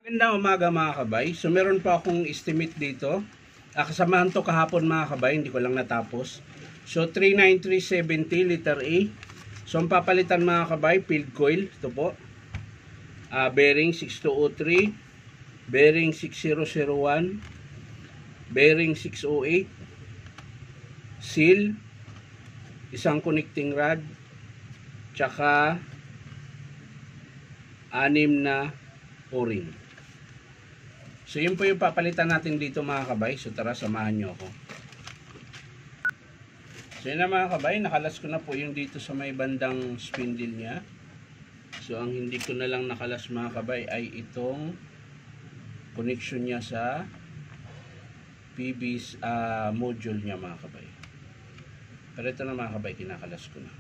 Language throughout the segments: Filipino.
Magandang umaga mga kabay. So meron pa akong estimate dito. Kasamahan to kahapon mga kabay, hindi ko lang natapos. So 39370 liter A. So ang papalitan mga kabay, field coil. Ito po. Bearing 6203, bearing 6001, bearing 608, seal, isang connecting rod, tsaka 6 na o-ring. So yun po yung papalitan natin dito mga kabay. So tara, samahan nyo ako. So yun na mga kabay, nakalas ko na po yung dito sa may bandang spindle nya. So ang hindi ko na lang nakalas mga kabay ay itong connection nya sa PVC module nya mga kabay. Pero ito na mga kabay, kinakalas ko na.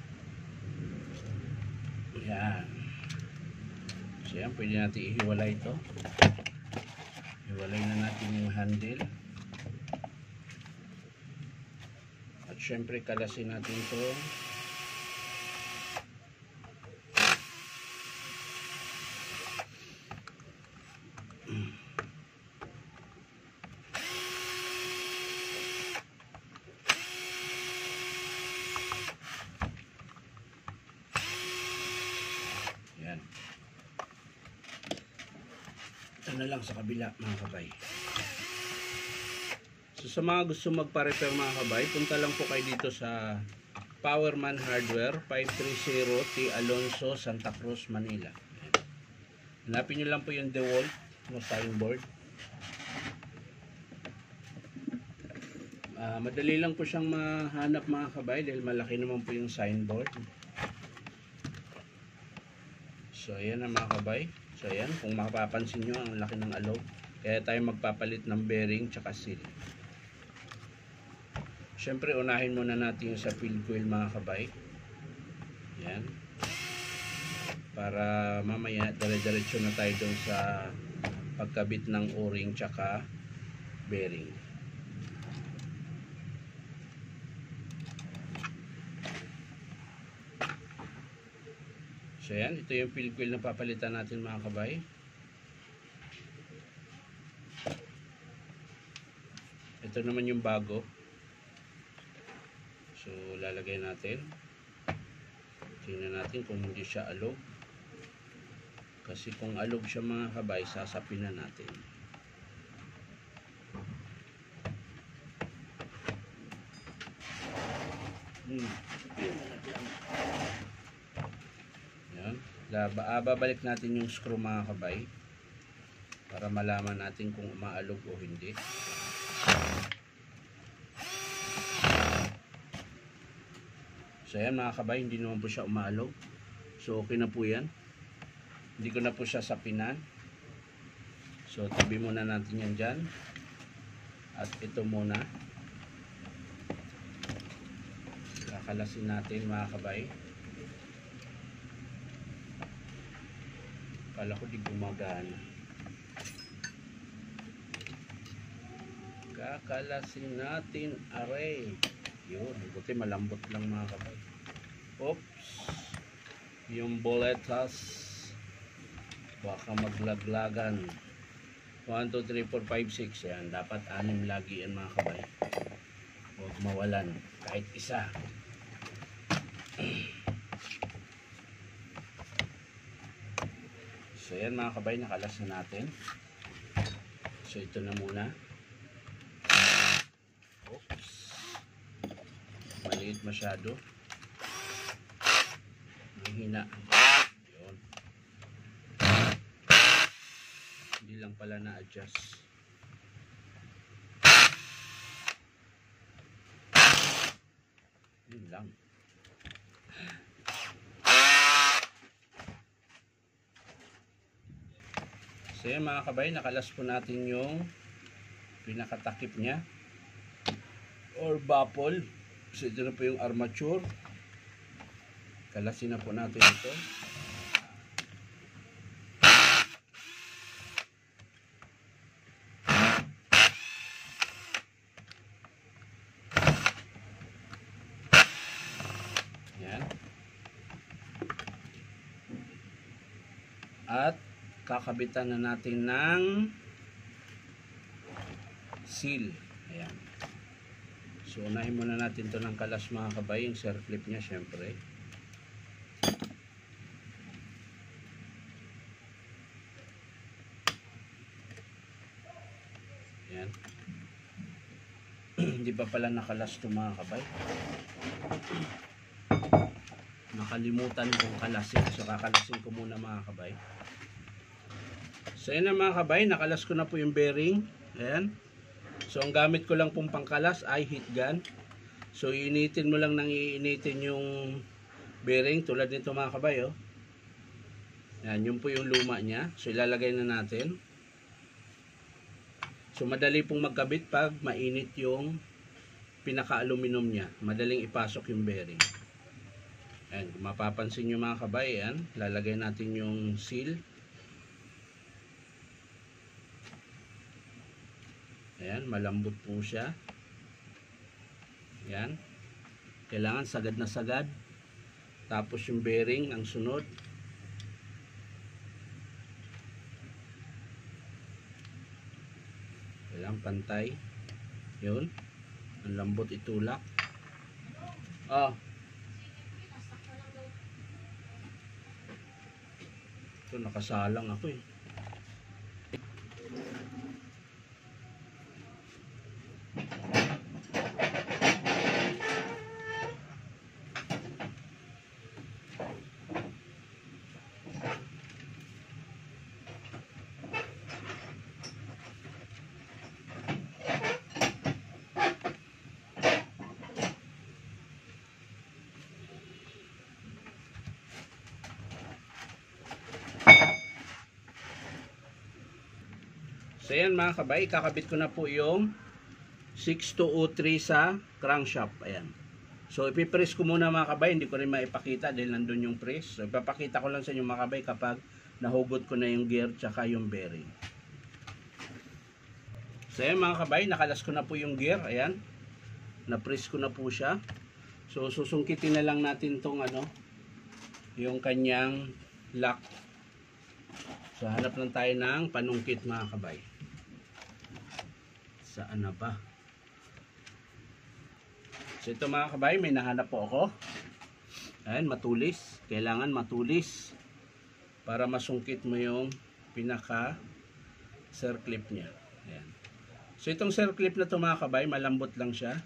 Yan. So yan, pwede natin ihiwalay ito. Iwalay na natin yung handle. At syempre kalasin natin ito. Yan. Ito na lang sa kabila mga kabay. So sa mga gusto magpa-repair mga kabay, punta lang po kayo dito sa Powerman Hardware, 530 T. Alonso, Santa Cruz, Manila. Hanapin nyo lang po yung DeWalt no signboard. Madali lang po siyang mahanap mga kabay dahil malaki naman po yung signboard. So ayan na mga kabay. So ayan, kung mapapansin nyo, ang laki ng alog. Kaya tayo magpapalit ng bearing tsaka seal. Siyempre unahin muna natin yung sa field coil mga kabay. Yan. Para mamaya dire-diretso na tayo dun sa pagkabit ng o-ring tsaka bearing. So yan, ito yung field coil na papalitan natin mga kabay. Ito naman yung bago. So lalagay natin. Tingnan natin kung hindi siya alog. Kasi kung alog siya mga kabay, sasapin na natin. Yan. Babalik natin yung screw mga kabay para malaman natin kung umaalog o hindi. So ayan mga kabay, hindi naman po siya umaalog. So okay na po yan. Hindi ko na po siya sapinan. So tabi muna natin yan dyan. At ito muna. Kakalasin natin mga kabay. Kala ko di gumagana. Kakalasin natin aray. Yun, buti malambot lang mga kabay. Oops. Yung boletas baka maglaglagan. 1, 2, 3, 4, 5, 6. Yan, dapat 6 lagi yan mga kabay. Huwag mawalan kahit isa. So yan mga kabay, nakalas na natin. So ito na muna. Oops. Maliit masyado. Hina. Yun. Hindi lang pala na-adjust. Yun lang. So yan mga kabay, nakalas po natin yung pinakatakip nya or baffle. So ito na po yung armature. Kalasin na po natin ito. Yan. At kakabitan na natin ng seal. Ayan. So, unahin muna natin to ng kalas mga kabay, yung circlip niya syempre. Ayan. Hindi pa pala nakalas to mga kabay. Nakalimutan kong kalasin. So, kakalasin ko muna mga kabay. So, ayan na mga kabay. Nakalas ko na po yung bearing. Ayan. So, ang gamit ko lang pong pangkalas ay heat gun. So, iinitin mo lang nang iinitin yung bearing. Tulad nito mga kabay, oh. Ayan, yun po yung luma niya. So, ilalagay na natin. So, madali pong magkabit pag mainit yung pinaka-aluminum niya. Madaling ipasok yung bearing. Ayan, kung mapapansin nyo mga kabay, ayan, lalagay natin yung seal. Ayan, malambot po siya. Ayan. Kailangan sagad na sagad. Tapos yung bearing ang sunod. Kailangan pantay. Yun. Ang lambot itulak. Oh. Ito, nakasalang ako eh. So ayan mga kabay, kakabit ko na po yung 6203 sa crankshaft. Ayan. So ipipress ko muna mga kabay, hindi ko rin maipakita dahil nandun yung press. So ipapakita ko lang sa inyo mga kabay kapag nahugot ko na yung gear tsaka yung bearing. So ayan mga kabay, nakalas ko na po yung gear. Ayan. Na-press ko na po siya. So susungkitin na lang natin tong yung kanyang lock. So hanap lang tayo ng panungkit mga kabay. Saan na ba? So ito mga kabay, may nahanap po ako. Ayan, matulis. Kailangan matulis para masungkit mo yung pinaka circlip niya. Ayan. So itong circlip na ito mga kabay, malambot lang siya.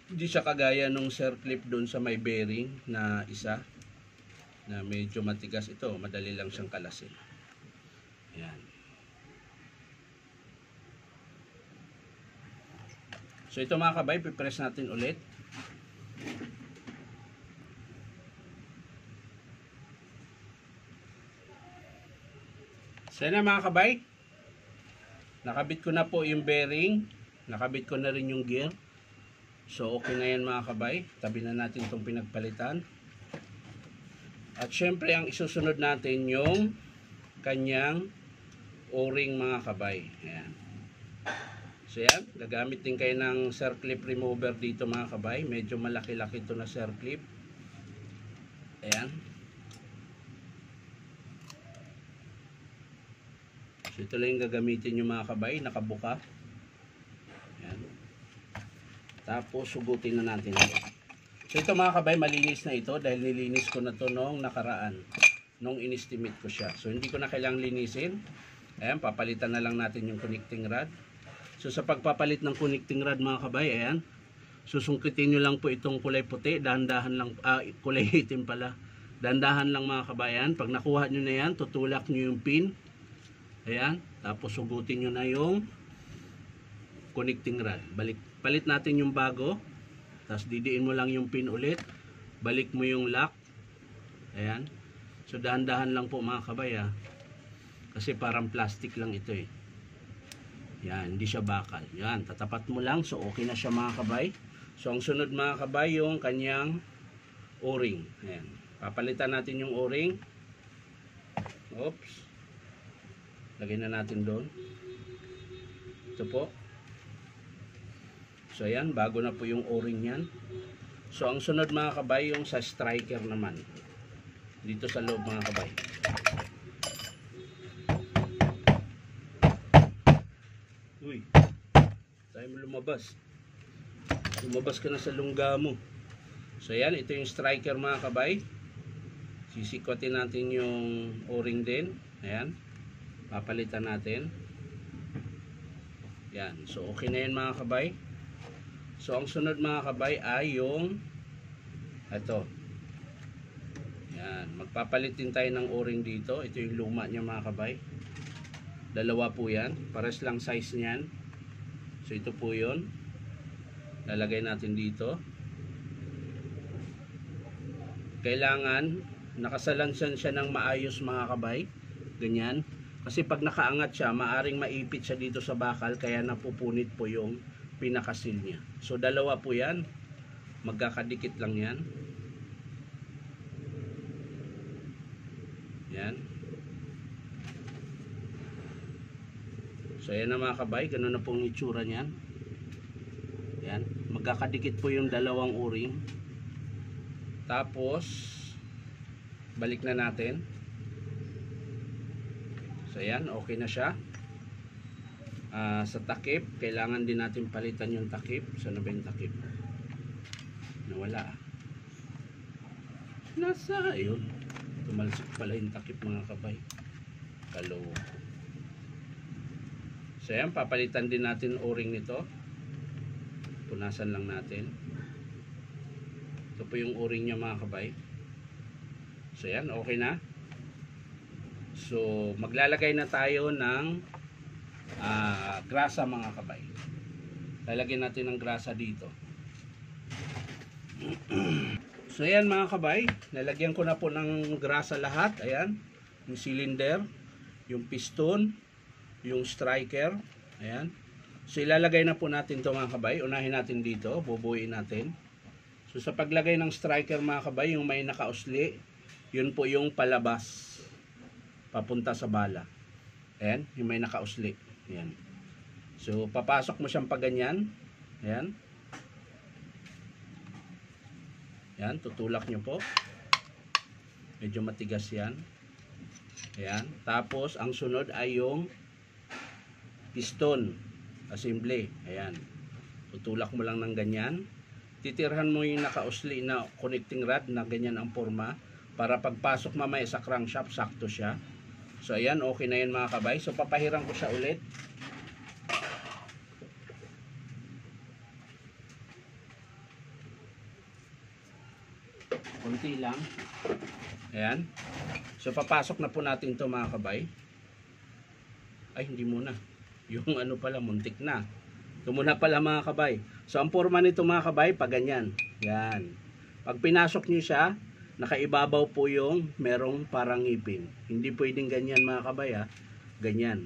Hindi siya kagaya nung circlip doon sa may bearing na isa na medyo matigas. Ito, madali lang siyang kalasin. Ayan. So ito mga kabay, pipress natin ulit. So yan na mga kabay. Nakabit ko na po yung bearing. Nakabit ko na rin yung gear. So okay na yan mga kabay. Tabi na natin itong pinagpalitan. At syempre ang isusunod natin yung kanyang o-ring mga kabay. Ayan. So yan, gagamit din kayo ng circlip remover dito mga kabay. Medyo malaki-laki ito na circlip. Ayan. So ito lang yung gagamitin nyo mga kabay, nakabuka. Ayan. Tapos sugutin na natin ito. So ito mga kabay, malinis na ito dahil nilinis ko na ito nung nakaraan. Nung in-estimate ko siya. So hindi ko na kailangang linisin. Ayan, papalitan na lang natin yung connecting rod. So sa pagpapalit ng connecting rod mga kabay, ayan, susungkitin nyo lang po itong kulay puti, dahan-dahan lang, kulay itim pala, dahan-dahan lang mga kabayan. Pag nakuha nyo na yan, tutulak nyo yung pin, ayan, tapos sugutin nyo na yung connecting rod. Palit natin yung bago, tapos didiin mo lang yung pin ulit, balik mo yung lock, ayan. So dahan-dahan lang po mga kabay, kasi parang plastic lang ito eh. Yan, hindi siya bakal. Yan, tatapat mo lang. So, okay na siya mga kabay. So, ang sunod mga kabay, yung kanyang o-ring. Ayan. Papalitan natin yung o-ring. Oops. Lagay na natin doon. Ito po. So, ayan, bago na po yung o-ring yan. So, ang sunod mga kabay, yung sa striker naman. Dito sa loob mga kabay. lumabas. Lumabas ka na sa lungga mo. So yan, ito yung striker mga kabay. Sisikwatin natin yung o-ring din. Ayan. Papalitan natin. Yan. So okay na yan mga kabay. So ang sunod mga kabay ay yung ito. Yan. Magpapalit din tayo ng o-ring dito. Ito yung luma niya mga kabay. Dalawa po yan. Pares lang size niyan. So ito po yun. Lalagay natin dito. Kailangan nakasalansan siya ng maayos mga kabay. Ganyan. Kasi pag nakaangat siya, maaring maipit siya dito sa bakal. Kaya napupunit po yung pinakasil niya. So dalawa po yan. Magkakadikit lang yan. Yan. So yan na mga kabay. Ganun na pong itsura niyan. Yan. Magkakadikit po yung dalawang o-ring. Tapos balik na natin. So yan, okay na siya. Sa takip, kailangan din natin palitan yung takip. Saan na ba yung takip? Nawala. Nasa, ayun. Tumalsik pala yung takip mga kabay. Kalo. So yan, papalitan din natin o-ring nito. Punasan lang natin. Ito po yung o-ring niya mga kabay. So yan, okay na. So maglalagay na tayo ng grasa mga kabay. Lalagyan natin ng grasa dito. So yan mga kabay, lalagyan ko na po ng grasa lahat. Ayan, yung cylinder, yung piston, yung striker. Ayan. So ilalagay na po natin ito mga kabay. Unahin natin dito, bubuuin natin. So sa paglagay ng striker mga kabay, yung may nakausli, yun po yung palabas papunta sa bala. Ayan, yung may nakausli. Ayan. So papasok mo siyang paganyan. Ayan. Ayan, tutulak nyo po. Medyo matigas yan. Ayan. Tapos ang sunod ay yung piston assembly. Ayan. Tutulak mo lang ng ganyan. Titirhan mo yung nakausli na connecting rod na ganyan ang forma. Para pagpasok mamaya sa crankshaft, sakto siya. So ayan, okay na yan mga kabay. So papahiram ko siya ulit. Kunti lang. Ayan. So papasok na po natin to mga kabay. Ay, hindi muna. Yung ano pala, muntik na. Ito muna pala mga kabay. So ang forma nito mga kabay, pag ganyan. Yan. Pag pinasok nyo siya, nakaibabaw po yung merong parang ngipin. Hindi pwedeng ganyan mga kabay ha. Ganyan.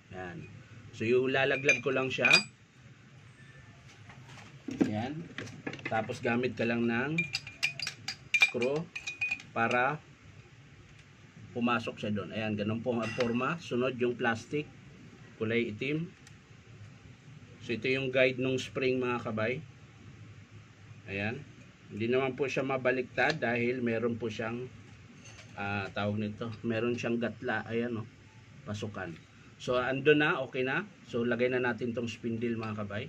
Yan. So yung lalaglag ko lang siya. Yan. Tapos gamit ka lang ng screw para pumasok siya doon. Ayan, ganun po ang forma. Sunod yung plastic, kulay itim. So ito yung guide ng spring mga kabay. Ayan. Hindi naman po siya mabaliktad dahil meron po siyang tawag nito, meron siyang gatla. Ayan o, pasukan. So ando na, okay na. So lagay na natin tong spindle mga kabay.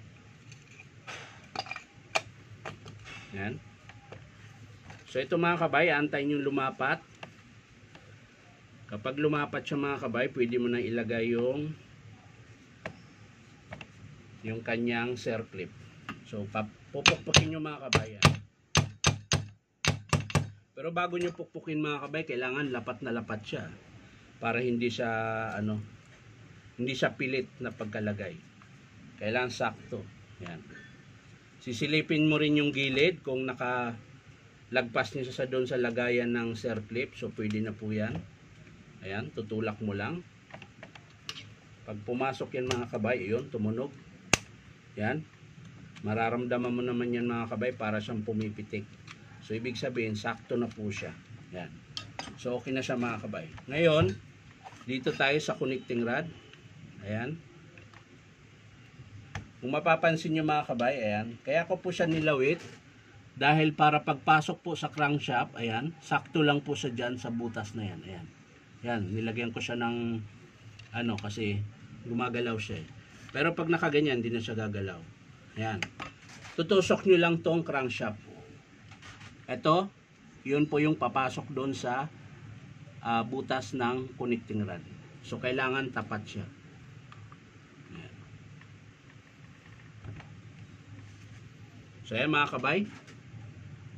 Ayan. So ito mga kabay, antayin yung lumapat. Kapag lumapat siya mga kabay, pwede mo na ilagay yung kanyang circlip. So pupukpukin nyo mga kabay. Pero bago nyo pukpukin mga kabay, kailangan lapat na lapat siya. Para hindi siya hindi siya pilit na pagkalagay. Kailangan sakto. Yan. Sisilipin mo rin yung gilid kung nakalagpas niya sa doon sa lagayan ng circlip. So pwede na po yan. Ayan, tutulak mo lang. Pag pumasok yan mga kabay, yun, tumunog. Yan. Mararamdaman mo naman yan mga kabay para siyang pumipitik. So ibig sabihin, sakto na po siya. Yan. So okay na siya mga kabay. Ngayon, dito tayo sa connecting rod. Ayan. Kung mapapansin nyo mga kabay, ayan. Kaya ko po siya nilawit. Dahil para pagpasok po sa crankshaft, ayan, sakto lang po siya dyan sa butas na yan. Ayan. Yan, nilagyan ko siya ng kasi gumagalaw siya. Pero pag nakaganyan, hindi na siya gagalaw. Ayan. Tutusok nyo lang tong crankshaft. Ito, yun po yung papasok doon sa butas ng connecting rod. So, kailangan tapat siya. Ayan. So, ayan mga kabay.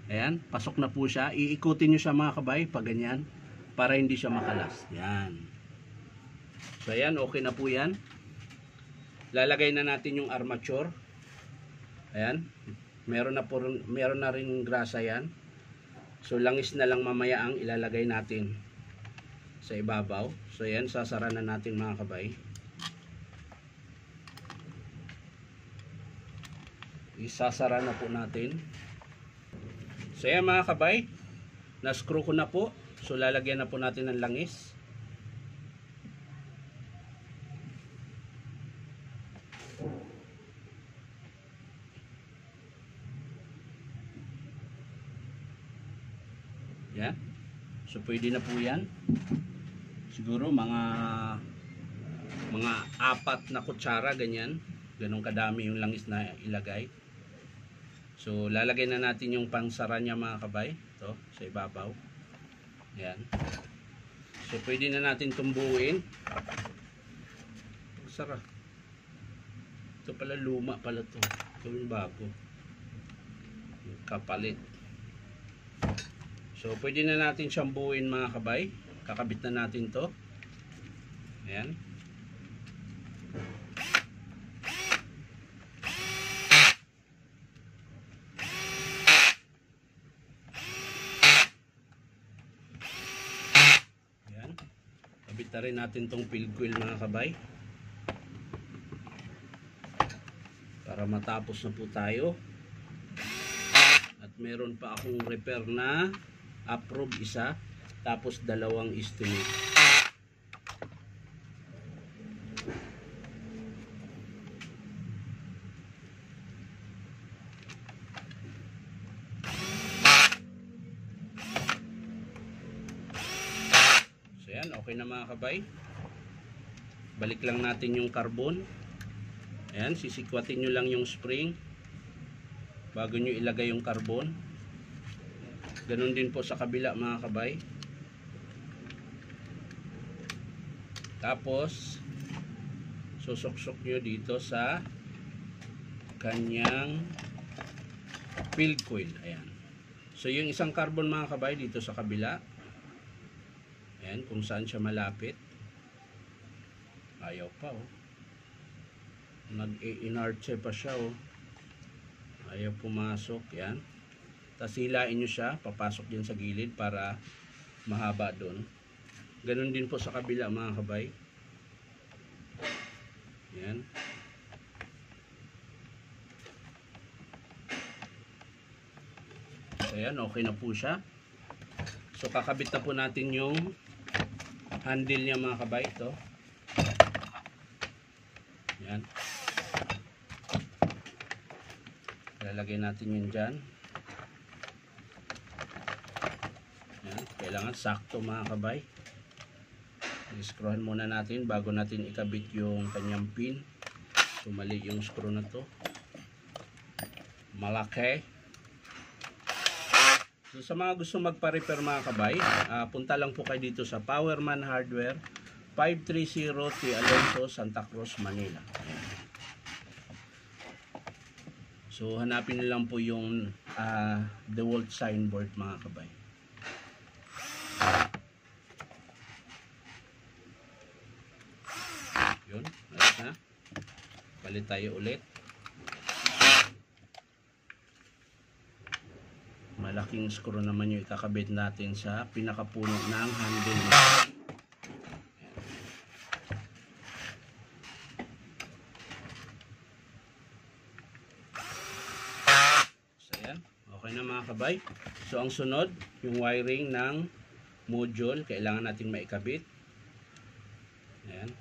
Ayan, pasok na po siya. Iikutin nyo siya mga kabay, pag ganyan, para hindi siya makalas. Ayan. So, ayan, okay na po yan. Lalagay na natin yung armature. Ayan. Meron na rin grasa yan. So, langis na lang mamaya ang ilalagay natin sa ibabaw. So, ayan, sasara na natin mga kabay. Isasara na po natin. So, ayan mga kabay. Na-screw ko na po. So, lalagyan na po natin ng langis. Yan. So, pwede na po yan. Siguro mga 4 na kutsara, ganyan. Ganun kadami yung langis na ilagay. So, lalagay na natin yung pangsara niya mga kabay. Ito, sa ibabaw. Yan. So, pwede na natin tumbuin. Pangsara. Ito pala, luma pala to. Ito yung bago. Yung kapalit. So, pwede na natin siyang buuin mga kabay. Kakabit na natin to. Ayan. Ayan. Kabit na rin natin tong field coil mga kabay. Para matapos na po tayo. At meron pa akong repair na approve isa, tapos 2 estimate. So yan, okay na mga kabay. Balik lang natin yung carbon. Ayan, sisikwatin nyo lang yung spring bago nyo ilagay yung carbon. Ganun din po sa kabila mga kabay. Tapos susuksok nyo dito sa kanyang field coil. Ayan. So yung isang carbon mga kabay dito sa kabila. Ayan, kung saan siya malapit. Ayaw pa oh. Nag-inarche pa siya oh. Ayaw pumasok. Yan. Tapos hilain nyo siya, papasok din sa gilid para mahaba doon. Ganun din po sa kabila mga kabay. Yan. So yan, okay na po siya. So kakabit na po natin yung handle niya mga kabay. Ito. Yan. Lalagay natin yun dyan. Yan. Kailangan sakto mga kabay. I-screwhan muna natin bago natin ikabit yung kanyang pin. So mali yung screw na to. Malaki. So sa mga gusto magpa-repair mga kabay, punta lang po kayo dito sa Powerman Hardware, 530 T. Alonso, Santa Cruz, Manila. So hanapin nyo lang po yung DeWalt signboard mga kabay. Yun, ayos na. Palit tayo ulit. Malaking screw naman yung ikakabit natin sa pinakapuno ng handle. So yan, okay na mga kabay. So ang sunod, yung wiring ng module, kailangan natin maikabit. Ayan.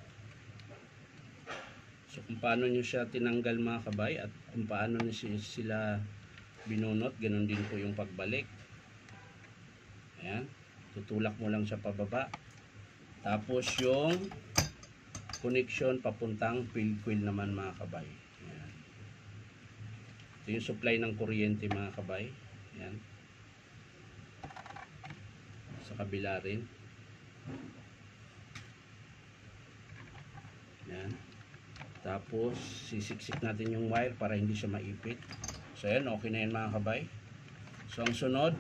So kung paano nyo siya tinanggal mga kabay at kung paano nyo sila binunot, ganun din po yung pagbalik. Ayan. Tutulak mo lang siya pababa. Tapos yung connection papuntang field coil naman mga kabay. Ayan. Ito yung supply ng kuryente mga kabay. Yan. Sa kabila rin. Yan. Tapos sisiksik natin yung wire para hindi siya maipit. So yan, okay na yan mga kabay. So ang sunod,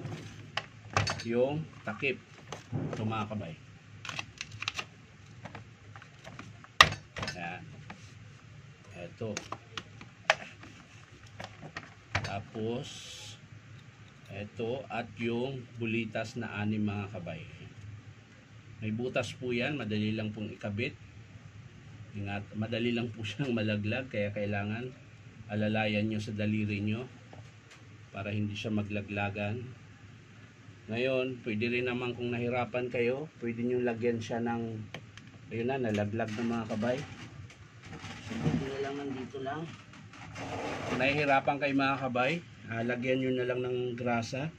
yung takip. Ito mga kabay. Yan. Ito. Tapos ito at yung bulitas na 6 mga kabay. May butas po yan, madali lang pong ikabit. Ingat, madali lang po siyang malaglag, kaya kailangan alalayan nyo sa daliri nyo para hindi siya maglaglagan. Ngayon, pwede rin naman kung nahirapan kayo, pwede nyo lagyan siya ng, ayun na, nalaglag na mga kabay. So, pwede na lang nandito lang. Kung nahihirapan kayo mga kabay, lagyan nyo na lang ng grasa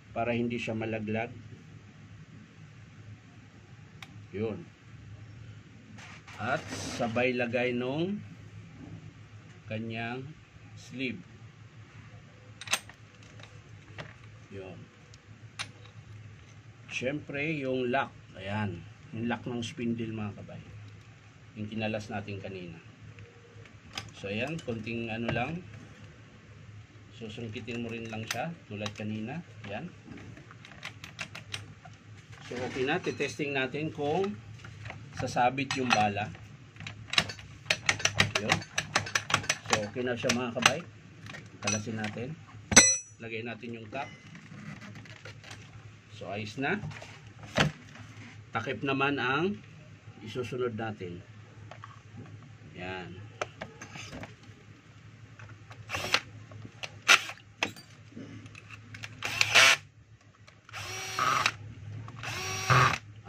para hindi siya malaglag. Yun. At sabay lagay nung kanyang sleeve. Yun. Siyempre yung lock. Ayan. Yung lock ng spindle mga kabay. Yung kinalas natin kanina. So ayan, konting ano lang. Susungkitin mo rin lang siya tulad kanina. Ayan. So okay na, titesting natin kung sasabit yung bala. Yun. So okay na siya mga kabay. Kalasin natin. Lagay natin yung cap. So ayos na. Takip naman ang isusunod natin. Yan.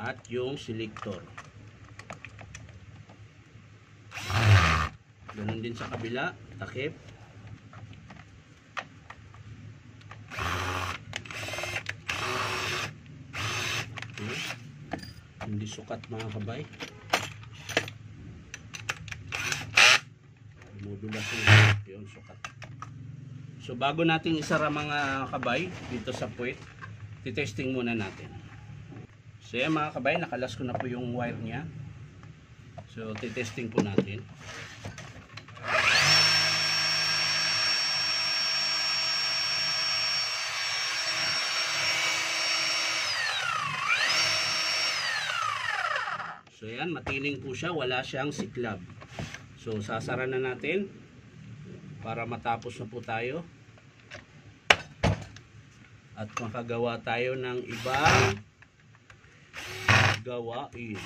At yung selector. Ganun din sa kabila, takip. Okay. Hindi sukat mga kabay. Modulas yung sukat. So bago natin isara mga kabay dito sa puwet, titesting muna natin. So yan mga kabay, nakalas ko na po yung wire niya. So titesting po natin. So yan, matining po siya, wala siyang siklab. So sasara na natin para matapos na po tayo. At makagawa tayo ng ibang gawain.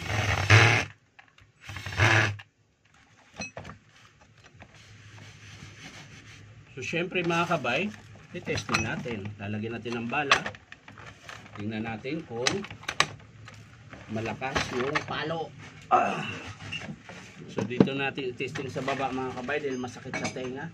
So syempre mga kabay, i-testing natin. Lalagyan natin ng bala. Tingnan natin kung malakas yung palo. So dito natin i-testing sa baba mga kabay dahil masakit sa tenga.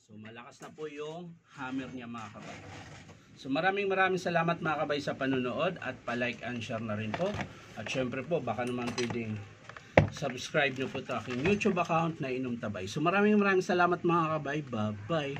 So malakas na po yung hammer niya mga kabay. So maraming salamat mga kabay sa panonood at pa-like and share na rin po. At syempre po baka naman pwedeng subscribe nyo po ito aking YouTube account na Inom Tabay. So maraming salamat mga kabay. Bye bye.